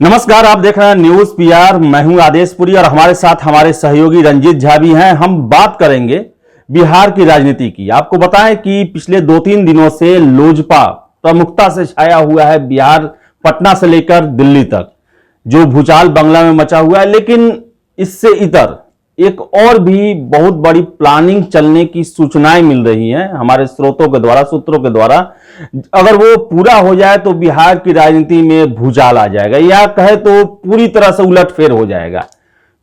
नमस्कार, आप देख रहे हैं न्यूज पीआर। मैं हूं आदेशपुरी और हमारे साथ हमारे सहयोगी रंजीत झा भी हैं। हम बात करेंगे बिहार की राजनीति की। आपको बताएं कि पिछले 2-3 दिनों से लोजपा प्रमुखता से छाया हुआ है बिहार, पटना से लेकर दिल्ली तक। जो भूचाल बंगला में मचा हुआ है, लेकिन इससे इतर एक और भी बहुत बड़ी प्लानिंग चलने की सूचनाएं मिल रही हैं हमारे स्रोतों के द्वारा, सूत्रों के द्वारा। अगर वो पूरा हो जाए तो बिहार की राजनीति में भूचाल आ जाएगा, या कहे तो पूरी तरह से उलटफेर हो जाएगा।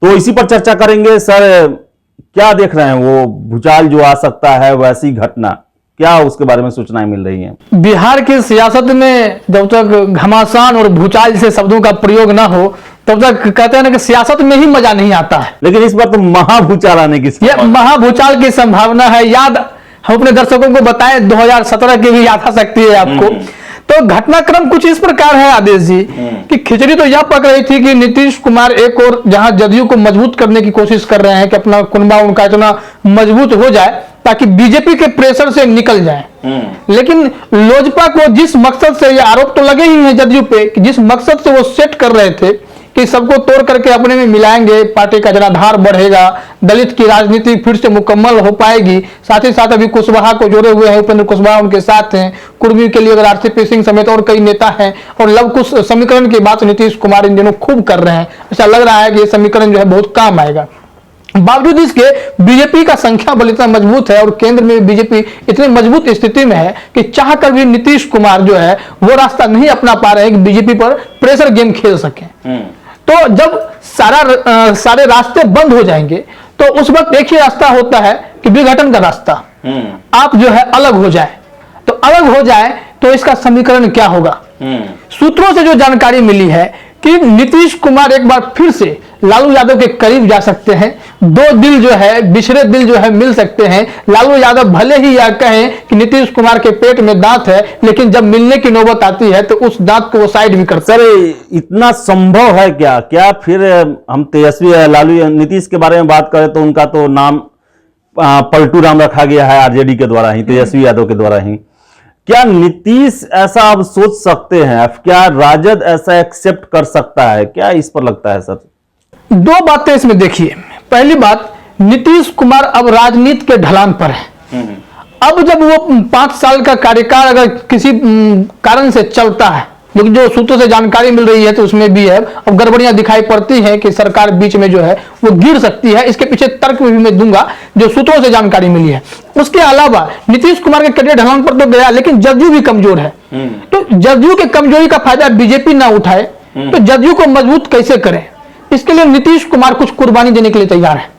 तो इसी पर चर्चा करेंगे। सर, क्या देख रहे हैं, वो भूचाल जो आ सकता है, वैसी घटना, क्या उसके बारे में सूचनाएं मिल रही हैं? बिहार की सियासत में जब तक घमासान और भूचाल जैसे शब्दों का प्रयोग ना हो तब तक कहते हैं ना कि सियासत में ही मजा नहीं आता है। लेकिन इस बार तो महाभूचाल आने की महाभूचाल की संभावना है। याद हम अपने दर्शकों को बताएं, 2017 की भी याद आ सकती है आपको। तो घटनाक्रम कुछ इस प्रकार है आदेश जी कि खिचड़ी तो यह पक रही थी कि नीतीश कुमार एक और जहां जदयू को मजबूत करने की कोशिश कर रहे हैं कि अपना कुनबा उनका इतना मजबूत हो जाए ताकि बीजेपी के प्रेशर से निकल जाए। लेकिन लोजपा को जिस मकसद से, ये आरोप तो लगे ही हैं जदयू पे, कि जिस मकसद से वो सेट कर रहे थे कि सबको तोड़ करके अपने में मिलाएंगे, पार्टी का जनाधार बढ़ेगा, दलित की राजनीति फिर से मुकम्मल हो पाएगी। साथ ही साथ अभी कुशवाहा को जोड़े हुए हैं, उपेंद्र कुशवाहा उनके साथ हैं, कुर्मी के लिए अगर आरसीपी सिंह समेत और कई नेता हैं, और लव कुश समीकरण की बात नीतीश कुमार इन दिनों खूब कर रहे हैं। ऐसा लग रहा है कि ये समीकरण जो है बहुत काम आएगा। बावजूद इसके बीजेपी का संख्या बल इतना मजबूत है और केंद्र में बीजेपी इतनी मजबूत स्थिति में है कि चाहकर भी नीतीश कुमार जो है वो रास्ता नहीं अपना पा रहे हैं कि बीजेपी पर प्रेशर गेम खेल सके। तो जब सारे रास्ते बंद हो जाएंगे तो उस वक्त एक ही रास्ता होता है कि विघटन का रास्ता। आप जो है अलग हो जाए, तो अलग हो जाए तो इसका समीकरण क्या होगा? सूत्रों से जो जानकारी मिली है कि नीतीश कुमार एक बार फिर से लालू यादव के करीब जा सकते हैं। दो दिल जो है, बिछड़े दिल जो है, मिल सकते हैं। लालू यादव भले ही यह कहें कि नीतीश कुमार के पेट में दांत है, लेकिन जब मिलने की नौबत आती है तो उस दांत को वो साइड भी करते हैं। सर, इतना संभव है क्या? क्या फिर हम तेजस्वी लालू नीतीश के बारे में बात करें तो उनका तो नाम पलटू राम रखा गया है आरजेडी के द्वारा ही, तेजस्वी यादव के द्वारा ही। क्या नीतीश ऐसा अब सोच सकते हैं? क्या राजद ऐसा एक्सेप्ट कर सकता है? क्या इस पर लगता है सर? दो बातें इसमें देखिए। पहली बात, नीतीश कुमार अब राजनीति के ढलान पर है। अब जब वो 5 साल का कार्यकाल अगर किसी कारण से चलता है, लेकिन जो सूत्रों से जानकारी मिल रही है तो उसमें भी है अब गड़बड़ियां दिखाई पड़ती हैं कि सरकार बीच में जो है वो गिर सकती है। इसके पीछे तर्क भी मैं दूंगा जो सूत्रों से जानकारी मिली है। उसके अलावा नीतीश कुमार के करियर ढलान पर तो गया, लेकिन जदयू भी कमजोर है। तो जदयू के कमजोरी का फायदा बीजेपी ना उठाए तो जदयू को मजबूत कैसे करें? इसके लिए नीतीश कुमार कुछ कुर्बानी देने के लिए तैयार है।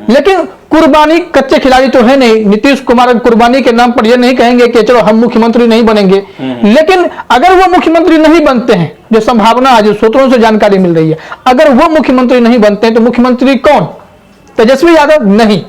लेकिन कुर्बानी, कच्चे खिलाड़ी तो है नहीं। नीतीश कुमार कुर्बानी के नाम पर यह नहीं कहेंगे कि चलो हम मुख्यमंत्री नहीं बनेंगे। लेकिन अगर वो मुख्यमंत्री नहीं बनते हैं, जो संभावना है, जो सूत्रों से जानकारी मिल रही है, अगर वो मुख्यमंत्री नहीं बनते हैं तो मुख्यमंत्री कौन? तेजस्वी यादव नहीं,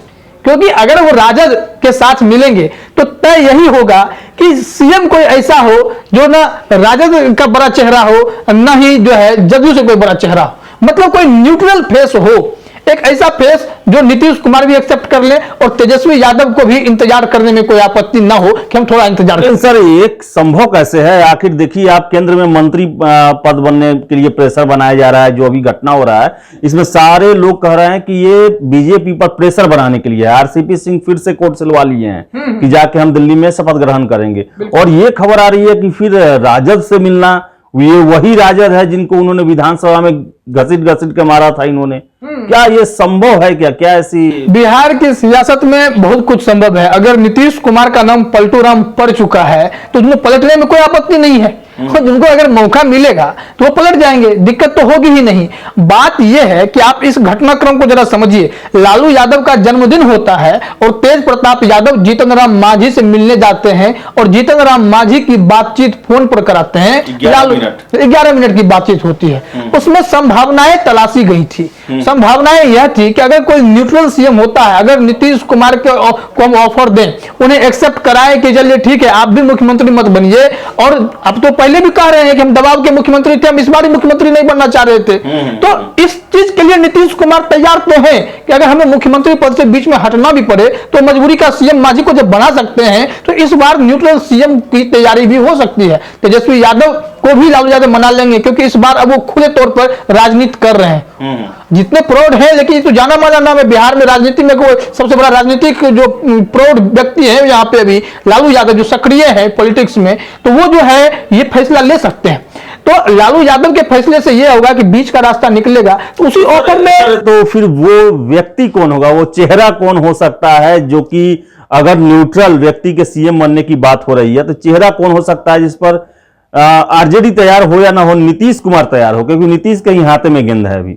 क्योंकि अगर वो राजद के साथ मिलेंगे तो तय यही होगा कि सीएम कोई ऐसा हो जो ना राजद का बड़ा चेहरा हो, ना ही जो है जदयू से कोई बड़ा चेहरा हो। मतलब कोई न्यूट्रल फेस हो, एक ऐसा फेस जो नीतीश कुमार भी एक्सेप्ट कर ले और तेजस्वी यादव को भी इंतजार करने में कोई आपत्ति ना हो कि हम थोड़ा इंतजार करें। सर, एक संभव कैसे है? आखिर देखिए, आप केंद्र में मंत्री पद बनने के लिए प्रेशर बनाया जा रहा है। जो अभी घटना हो रहा है, इसमें सारे लोग कह रहे हैं कि ये बीजेपी पर प्रेशर बनाने के लिए। आरसीपी सिंह फिर से कोर्ट से लवा लिए हैं कि जाके हम दिल्ली में शपथ ग्रहण करेंगे। और ये खबर आ रही है कि फिर राजद से मिलना, ये वही राजद है जिनको उन्होंने विधानसभा में घसीट के मारा था इन्होंने। क्या ये संभव है? क्या ऐसी बिहार की सियासत में बहुत कुछ संभव है। अगर नीतीश कुमार का नाम पलटू राम पड़ चुका है तो उन्हें पलटने में कोई आपत्ति नहीं है। और उनको अगर मौका मिलेगा तो वो पलट जाएंगे, दिक्कत तो होगी ही नहीं। बात यह है कि आप इस घटनाक्रम को जरा समझिए। लालू यादव का जन्मदिन होता है और तेज प्रताप यादव जीतन राम मांझी से मिलने जाते हैं और जीतन राम मांझी की बातचीत फोन पर कराते हैं। 11 मिनट की बातचीत होती है। उसमें संभावनाएं तलाशी गई थी। संभावनाएं यह थी कि अगर कोई न्यूट्रल सीएम होता है, अगर नीतीश कुमार को हम ऑफर दें, उन्हें एक्सेप्ट कराए कि चलिए ठीक है आप भी मुख्यमंत्री मत बनिए, और अब तो पहले भी कह रहे हैं कि हम दबाव के मुख्यमंत्री थे, हम इस बार मुख्यमंत्री नहीं बनना चाह रहे थे। तो इस चीज के लिए लिए नीतीश कुमार तैयार तो है कि अगर हमें मुख्यमंत्री पद से बीच में हटना भी पड़े तो मजबूरी का सीएम मांझी को जब बना सकते हैं, तो इस बार न्यूट्रल सीएम की तैयारी भी हो सकती है। तेजस्वी यादव को भी लालू यादव मना लेंगे, क्योंकि इस बार अब वो खुले तौर पर राजनीति कर रहे हैं। जितने प्रौढ़ हैं, लेकिन ये तो जाना माना नाम है बिहार में राजनीति में, कोई सबसे बड़ा राजनीतिक जो प्रौढ़ व्यक्ति है यहाँ पे अभी लालू यादव जो सक्रिय है पॉलिटिक्स में, तो वो जो है ये फैसला ले सकते हैं। तो लालू यादव के फैसले से ये होगा कि बीच का रास्ता निकलेगा, तो उसी ऑफर में तो फिर वो व्यक्ति कौन होगा, वो चेहरा कौन हो सकता है, जो कि अगर न्यूट्रल व्यक्ति के सीएम बनने की बात हो रही है तो चेहरा कौन हो सकता है जिस पर आरजेडी तैयार हो या ना हो, नीतीश कुमार तैयार हो, क्योंकि नीतीश कहीं हाथ में गेंद है अभी।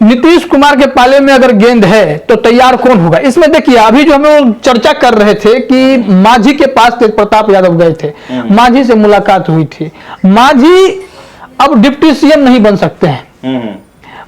नीतीश कुमार के पाले में अगर गेंद है तो तैयार कौन होगा? इसमें देखिए, अभी जो हम चर्चा कर रहे थे कि मांझी के पास तेज प्रताप यादव गए थे, मांझी से मुलाकात हुई थी। मांझी अब डिप्टी सीएम नहीं बन सकते हैं,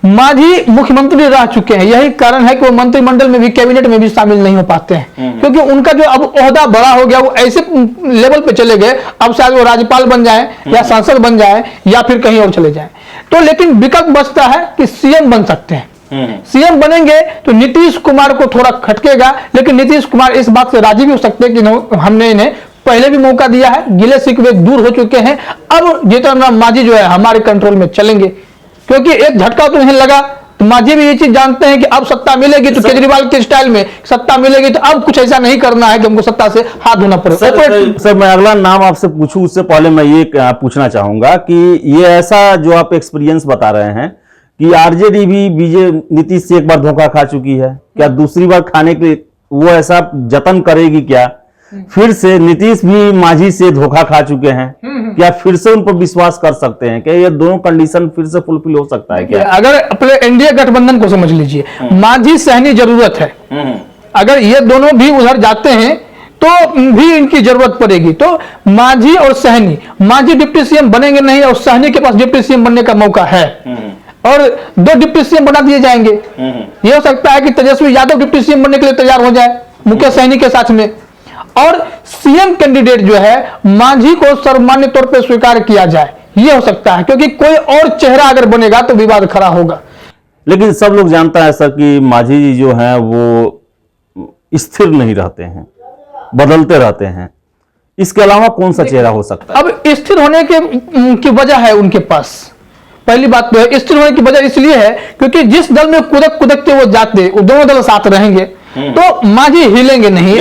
मांझी मुख्यमंत्री रह चुके हैं। यही कारण है कि वो मंत्रिमंडल में भी, कैबिनेट में भी शामिल नहीं हो पाते हैं, क्योंकि उनका जो अब ओहदा बड़ा हो गया, वो ऐसे लेवल पे चले गए, अब शायद वो राज्यपाल बन जाए या सांसद बन जाए या फिर कहीं और चले जाए। तो लेकिन विकल्प बचता है कि सीएम बन सकते हैं। सीएम बनेंगे तो नीतीश कुमार को थोड़ा खटकेगा, लेकिन नीतीश कुमार इस बात से राजी भी हो सकते हैं कि हमने इन्हें पहले भी मौका दिया है, गिले शिकवे दूर हो चुके हैं, अब जीतन राम मांझी जो है हमारे कंट्रोल में चलेंगे। क्योंकि एक झटका तो नहीं लगा, तो मांझी भी ये चीज जानते हैं कि अब सत्ता मिलेगी तो केजरीवाल के स्टाइल में सत्ता मिलेगी, तो अब कुछ ऐसा नहीं करना है कि हमको सत्ता से हाथ धोना पड़े। सर मैं अगला नाम आपसे पूछूं उससे पहले मैं ये पूछना चाहूंगा कि ये ऐसा जो आप एक्सपीरियंस बता रहे हैं कि आरजेडी भी नीतीश से एक बार धोखा खा चुकी है, क्या दूसरी बार खाने के वो ऐसा जतन करेगी क्या? फिर से नीतीश भी मांझी से धोखा खा चुके हैं, क्या फिर से उन पर विश्वास कर सकते हैं? क्या ये दोनों कंडीशन फिर से फुलफिल हो सकता है क्या? अगर अपने एनडीए गठबंधन को समझ लीजिए, मांझी सहनी जरूरत है, अगर ये दोनों भी उधर जाते हैं तो भी इनकी जरूरत पड़ेगी। तो मांझी और सहनी, मांझी डिप्टी सीएम बनेंगे नहीं और सहनी के पास डिप्टी सीएम बनने का मौका है, और दो डिप्टी सीएम बना दिए जाएंगे। ये हो सकता है कि तेजस्वी यादव डिप्टी सीएम बनने के लिए तैयार हो जाए मुकेश सहनी के साथ में, और सीएम कैंडिडेट जो है मांझी को सर्वमान्य तौर पर स्वीकार किया जाए, यह हो सकता है, क्योंकि कोई और चेहरा अगर बनेगा तो विवाद खड़ा होगा। लेकिन सब लोग जानता है सर कि मांझी जी जो हैं वो स्थिर नहीं रहते हैं, बदलते रहते हैं, इसके अलावा कौन सा चेहरा हो सकता है? अब स्थिर होने की वजह है उनके पास, पहली बात तो है स्थिर होने की वजह इसलिए है क्योंकि जिस दल में कुदक कुदक के वो जाते, वो दोनों दल साथ रहेंगे, तो मांझी हिलेंगे नहीं।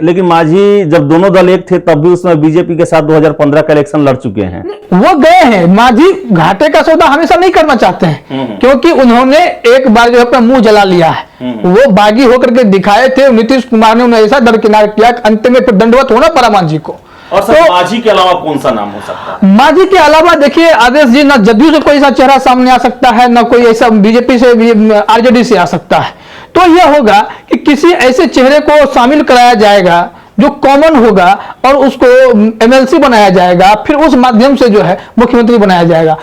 लेकिन मांझी जब दोनों दल एक थे तब भी उसमें बीजेपी के साथ 2015 का इलेक्शन लड़ चुके हैं, वो गए हैं। मांझी घाटे का सौदा हमेशा नहीं करना चाहते हैं, क्योंकि उन्होंने एक बार जो अपना मुंह जला लिया है, वो बागी होकर के दिखाए थे। नीतीश कुमार ने उन्हें ऐसा दरकिनार किया, अंत में फिर दंडवत होना पड़ा मांझी को। और सर तो मांझी के अलावा कौन सा नाम हो सकता है? मांझी के अलावा देखिए आदेश जी, ना जदयू से कोई ऐसा चेहरा सामने आ सकता है, ना कोई ऐसा बीजेपी से भी, आरजेडी से आ सकता है। तो यह होगा कि किसी ऐसे चेहरे को शामिल कराया जाएगा जो कॉमन होगा और उसको एमएलसी बनाया जाएगा, फिर उस माध्यम से जो है मुख्यमंत्री बनाया जाएगा।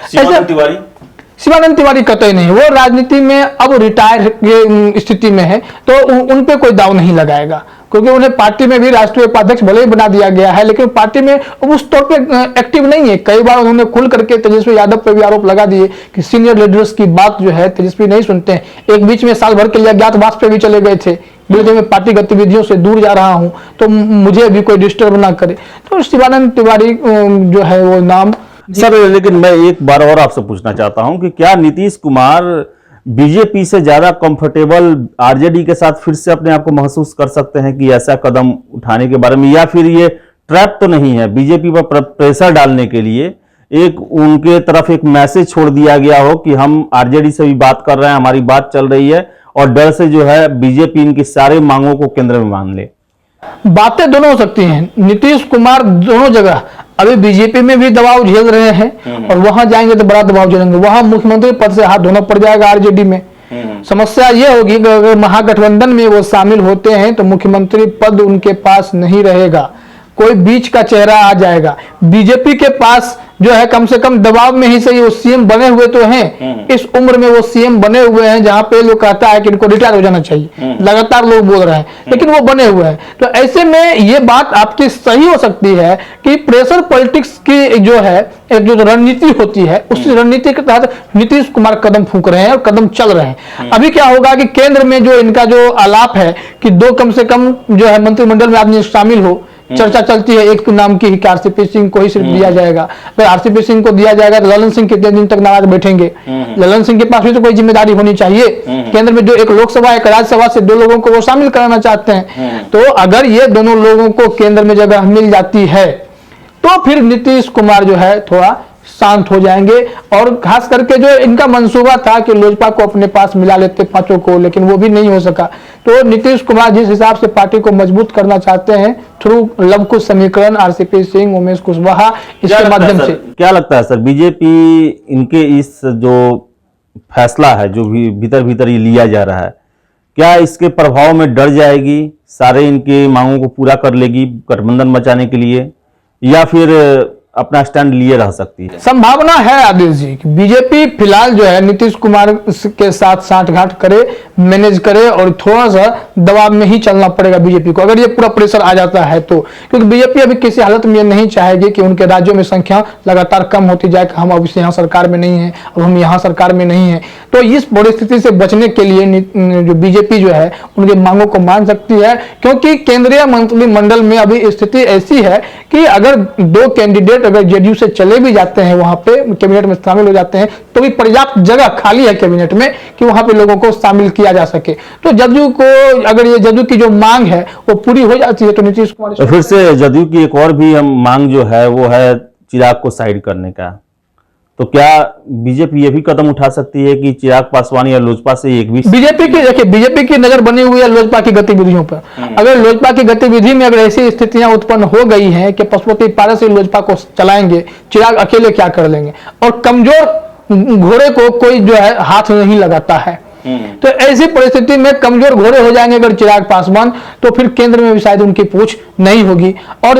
शिवानंद तिवारी कतई नहीं, वो राजनीति में अब रिटायर की स्थिति में है, तो उन पे कोई दाव नहीं लगाएगा, क्योंकि उन्हें पार्टी में भी राष्ट्रीय उपाध्यक्ष भले ही बना दिया गया है, लेकिन पार्टी में उस तौर पे एक्टिव नहीं है। कई बार उन्होंने खुल करके तेजस्वी यादव पे भी आरोप लगा दिए कि सीनियर लीडर्स की बात जो है तेजस्वी नहीं सुनते हैं। एक बीच में साल भर के लिए अज्ञातवास पे भी चले गए थे, बोलते मैं पार्टी गतिविधियों से दूर जा रहा हूं तो मुझे भी कोई डिस्टर्ब ना करे। तो शिवानंद तिवारी जो है वो नाम। सर लेकिन मैं एक बार और आपसे पूछना चाहता हूं कि क्या नीतीश कुमार बीजेपी से ज्यादा कंफर्टेबल आरजेडी के साथ फिर से अपने आप को महसूस कर सकते हैं कि ऐसा कदम उठाने के बारे में, या फिर ये ट्रैप तो नहीं है बीजेपी पर प्रेशर डालने के लिए एक उनके तरफ एक मैसेज छोड़ दिया गया हो कि हम आरजेडी से भी बात कर रहे हैं, हमारी बात चल रही है, और डर से जो है बीजेपी इनकी सारे मांगों को केंद्र में मान ले? बातें दोनों हो सकती हैं। नीतीश कुमार दोनों जगह अभी बीजेपी में भी दबाव झेल रहे हैं और वहां जाएंगे तो बड़ा दबाव झेलेंगे, वहां मुख्यमंत्री पद से हाथ धोना पड़ जाएगा आरजेडी में। समस्या यह होगी कि अगर महागठबंधन में वो शामिल होते हैं तो मुख्यमंत्री पद उनके पास नहीं रहेगा, कोई बीच का चेहरा आ जाएगा। बीजेपी के पास जो है कम से कम दबाव में ही सही वो सीएम बने हुए तो हैं, इस उम्र में वो सीएम बने हुए हैं जहां पे लोग कहता है कि इनको रिटायर हो जाना चाहिए, लगातार लोग बोल रहे हैं, लेकिन वो बने हुए हैं। तो ऐसे में ये बात आपकी सही हो सकती है कि प्रेशर पॉलिटिक्स की जो है एक जो रणनीति होती है उस रणनीति के तहत नीतीश कुमार कदम फूंक रहे हैं और कदम चल रहे हैं। अभी क्या होगा कि केंद्र में जो इनका जो आलाप है कि दो कम से कम जो है मंत्रिमंडल में आदमी शामिल हो, चर्चा चलती है एक नाम की कि आरसीपी सिंह को ही सिर्फ दिया जाएगा। अगर आरसीपी सिंह को दिया जाएगा तो ललन सिंह कितने दिन तक नाराज बैठेंगे? ललन सिंह के पास भी तो कोई जिम्मेदारी होनी चाहिए। केंद्र में जो एक लोकसभा एक राज्यसभा से दो लोगों को वो शामिल कराना चाहते हैं। तो अगर ये दोनों लोगों को केंद्र में जगह मिल जाती है तो फिर नीतीश कुमार जो है थोड़ा शांत हो जाएंगे। और खास करके जो इनका मंसूबा था कि लोजपा को अपने पास मिला लेते पांचों को, लेकिन वो भी नहीं हो सका। तो नीतीश कुमार जिस हिसाब से पार्टी को मजबूत करना चाहते हैं थ्रू लव कुश समीकरण, आरसीपी सिंह, उमेश कुशवाहा, इसके माध्यम से क्या लगता है सर, बीजेपी इनके इस जो फैसला है जो भी भीतर भीतर ये लिया जा रहा है, क्या इसके प्रभाव में डर जाएगी, सारे इनके मांगों को पूरा कर लेगी गठबंधन बचाने के लिए, या फिर अपना स्टैंड लिए रह सकती है? संभावना है आदित्य जी कि बीजेपी फिलहाल जो है नीतीश कुमार के साथ सांठगांठ करे, मैनेज करे और थोड़ा सा दबाव में ही चलना पड़ेगा बीजेपी को, अगर ये पूरा प्रेशर आ जाता है तो। क्योंकि बीजेपी अभी किसी हालत में ये नहीं चाहेगी कि उनके राज्यों में संख्या लगातार कम होती जाए कि हम अब यहाँ सरकार में नहीं है, अब हम यहाँ सरकार में नहीं है। तो इस परिस्थिति से बचने के लिए जो बीजेपी जो है उनकी मांगों को मान सकती है, क्योंकि केंद्रीय मंत्रिमंडल में अभी स्थिति ऐसी है कि अगर दो कैंडिडेट अगर जेडीयू से चले भी जाते हैं वहां पे कैबिनेट में शामिल हो जाते हैं तो भी पर्याप्त जगह खाली है कैबिनेट में कि वहां पे लोगों को शामिल किया जा सके। तो जदयू को अगर ये जदयू की जो मांग है वो पूरी हो जाती है तो नीतीश कुमार तो फिर से जदयू की एक और भी हम मांग जो है वो है चिराग को साइड करने का। तो क्या बीजेपी ये भी कदम उठा सकती है कि चिराग पासवान या लोजपा से एक भी? बीजेपी की देखिए, बीजेपी की नजर बनी हुई है लोजपा की गतिविधियों पर। अगर लोजपा की गतिविधि में अगर ऐसी स्थितियां उत्पन्न हो गई हैं कि पशुपति पारस से लोजपा को चलाएंगे, चिराग अकेले क्या कर लेंगे, और कमजोर घोड़े को कोई जो है हाथ नहीं लगाता है। तो ऐसी परिस्थिति में कमजोर घोड़े हो जाएंगे अगर चिराग पासवान, तो फिर केंद्र में भी शायद उनकी पूछ नहीं होगी। और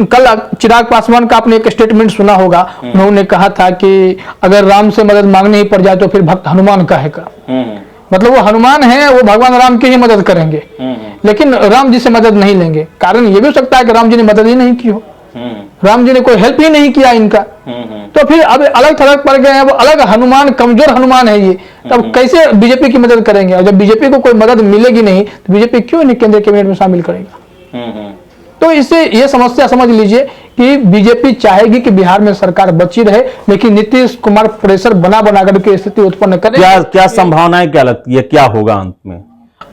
कल चिराग पासवान का आपने एक स्टेटमेंट सुना होगा, उन्होंने कहा था कि अगर राम से मदद मांगनी ही पड़ जाए तो फिर भक्त हनुमान कहेगा। मतलब वो हनुमान है, वो भगवान राम की ही मदद करेंगे, लेकिन राम जी से मदद नहीं लेंगे। कारण ये भी हो सकता है कि राम जी ने मदद ही नहीं की हो, राम जी ने कोई हेल्प ही नहीं किया इनका। तो फिर अब अलग थलग पड़ गए हैं, वो अलग हनुमान, कमजोर हनुमान है ये। तब कैसे बीजेपी की मदद करेंगे? और जब बीजेपी को कोई मदद मिलेगी नहीं तो बीजेपी क्यों इन्हें केंद्रीय कैबिनेट में शामिल करेगा? तो इससे ये समस्या समझ लीजिए कि बीजेपी चाहेगी कि बिहार में सरकार बची रहे, लेकिन नीतीश कुमार प्रेशर बना बना करके स्थिति उत्पन्न करे। क्या संभावनाएं क्या लगती है, क्या होगा अंत में?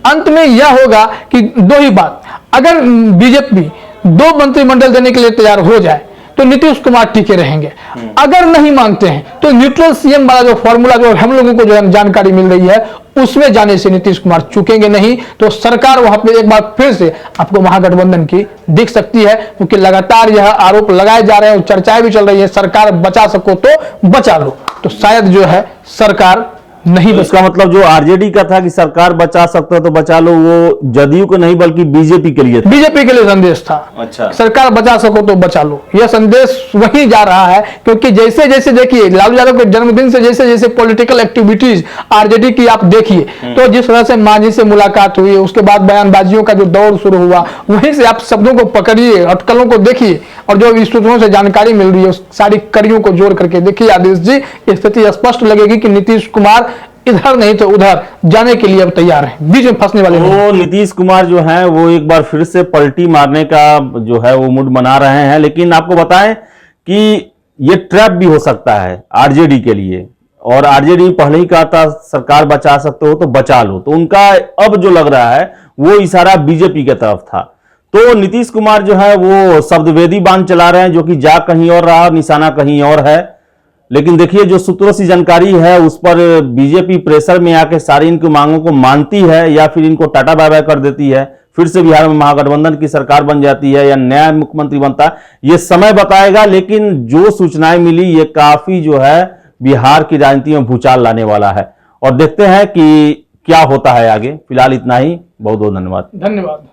अंत में यह होगा कि दो ही बात, अगर बीजेपी दो मंत्रिमंडल देने के लिए तैयार हो जाए तो नीतीश कुमार टिके रहेंगे। अगर नहीं मानते हैं तो न्यूट्रल सीएम वाला जो फॉर्मूला जो हम लोगों को जो जानकारी मिल रही है उसमें जाने से नीतीश कुमार चुकेंगे नहीं। तो सरकार वहां पे एक बार फिर से आपको महागठबंधन की दिख सकती है, क्योंकि लगातार यह आरोप लगाए जा रहे हैं, चर्चाएं भी चल रही है, सरकार बचा सको तो बचा लो। तो शायद जो है सरकार नहीं तो इसका मतलब जो आरजेडी का था कि सरकार बचा सकता है तो बचा लो, वो जदयू को नहीं बल्कि बीजेपी के लिए था। बीजेपी के लिए संदेश था। अच्छा, सरकार बचा सको तो बचा लो, यह संदेश वही जा रहा है। क्योंकि जैसे जैसे देखिए लालू यादव के जन्मदिन से जैसे जैसे पॉलिटिकल एक्टिविटीज आरजेडी की आप देखिए, तो जिस तरह से मांझी से मुलाकात हुई, उसके बाद बयानबाजियों का जो दौर शुरू हुआ, वहीं से आप शब्दों को पकड़िए, अटकलों को देखिए, और जो सूत्रों से जानकारी मिल रही है उस सारी कड़ियों को जोड़ करके देखिए आदेश जी, स्थिति स्पष्ट लगेगी कि नीतीश कुमार इधर नहीं तो उधर जाने के लिए अब तैयार है, बीच में फंसने वाले नहीं। नीतीश कुमार जो है वो एक बार फिर से पलटी मारने का जो है वो मूड बना रहे हैं, लेकिन आपको बताएं कि ये ट्रैप भी हो सकता है आरजेडी के लिए। और आरजेडी पहले ही कहा था सरकार बचा सकते हो तो बचा लो, तो उनका अब जो लग रहा है वो इशारा बीजेपी की तरफ था। तो नीतीश कुमार जो है वो शब्दवेदी बांध चला रहे हैं, जो कि जा कहीं और रहा, निशाना कहीं और है। लेकिन देखिए जो सूत्रों से जानकारी है उस पर बीजेपी प्रेशर में आके सारी इनकी मांगों को मानती है या फिर इनको टाटा बाय बाय कर देती है, फिर से बिहार में महागठबंधन की सरकार बन जाती है या नया मुख्यमंत्री बनता है, ये समय बताएगा। लेकिन जो सूचनाएं मिली ये काफी जो है बिहार की राजनीति में भूचाल लाने वाला है, और देखते हैं कि क्या होता है आगे। फिलहाल इतना ही, बहुत बहुत धन्यवाद। धन्यवाद।